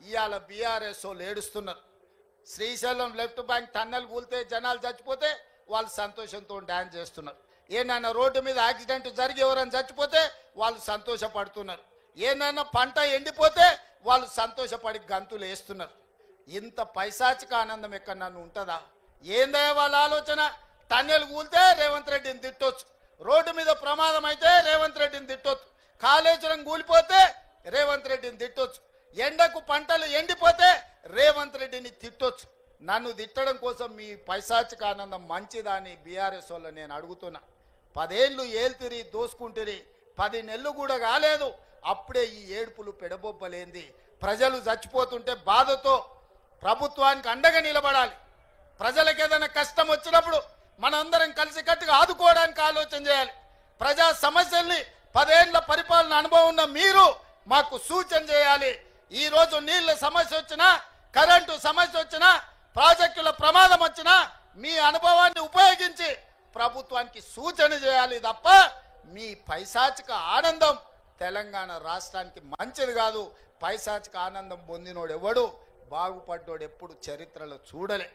ఇవాళ బీఆర్ఎస్ వాళ్ళు ఏడుస్తున్నారు. శ్రీశైలం లెఫ్ట్ బ్యాంక్ టన్నెల్ కూలితే జనాలు చచ్చిపోతే వాళ్ళు సంతోషంతో డ్యాన్స్ చేస్తున్నారు. ఏనైనా రోడ్డు మీద యాక్సిడెంట్ జరిగి ఎవరైనా చచ్చిపోతే వాళ్ళు సంతోషపడుతున్నారు. ఏనైనా పంట ఎండిపోతే వాళ్ళు సంతోషపడి గంతులు వేస్తున్నారు. ఇంత పైశాచిక ఆనందం ఎక్కడ నన్ను ఉంటుందా? ఏందే వాళ్ళ ఆలోచన? టన్నెల్ కూలితే రేవంత్ రెడ్డిని తిట్టొచ్చు, రోడ్డు మీద ప్రమాదం అయితే రేవంత్ రెడ్డిని తిట్టొచ్చు, కాళేశ్వరం కూలిపోతే రేవంత్ రెడ్డిని తిట్టొచ్చు, ఎండకు పంటలు ఎండిపోతే రేవంత్ రెడ్డిని తిట్టొచ్చు. నన్ను తిట్టడం కోసం మీ పైశాచిక ఆనందం మంచిదా అని బీఆర్ఎస్ వల్ల నేను అడుగుతున్నా. 10 ఏళ్ళు ఏల్తిరి దోసుకుంటిరి, 10 నెలలు కూడా కాలేదు, అప్పుడే ఈ ఏడుపులు పెడబొబ్బలేంది? ప్రజలు చచ్చిపోతుంటే బాధతో ప్రభుత్వానికి అండగా నిలబడాలి. ప్రజలకు ఏదైనా కష్టం వచ్చినప్పుడు మనందరం కలిసికట్టుగా ఆదుకోవడానికి ఆలోచన చేయాలి. ప్రజా సమస్యల్ని 10 ఏళ్ల పరిపాలన అనుభవం ఉన్న మీరు మాకు సూచన చేయాలి. ఈరోజు నీళ్ళ సమస్య వచ్చినా, కరెంటు సమస్య వచ్చినా, ప్రాజెక్టుల ప్రమాదం వచ్చినా మీ అనుభవాన్ని ఉపయోగించి ప్రభుత్వానికి సూచన చేయాలి తప్ప మీ పైశాచిక ఆనందం తెలంగాణ రాష్ట్రానికి మంచిది కాదు. పైశాచిక ఆనందం పొందినోడు ఎవడు బాగుపడ్డోడు ఎప్పుడు చరిత్రలో చూడలే.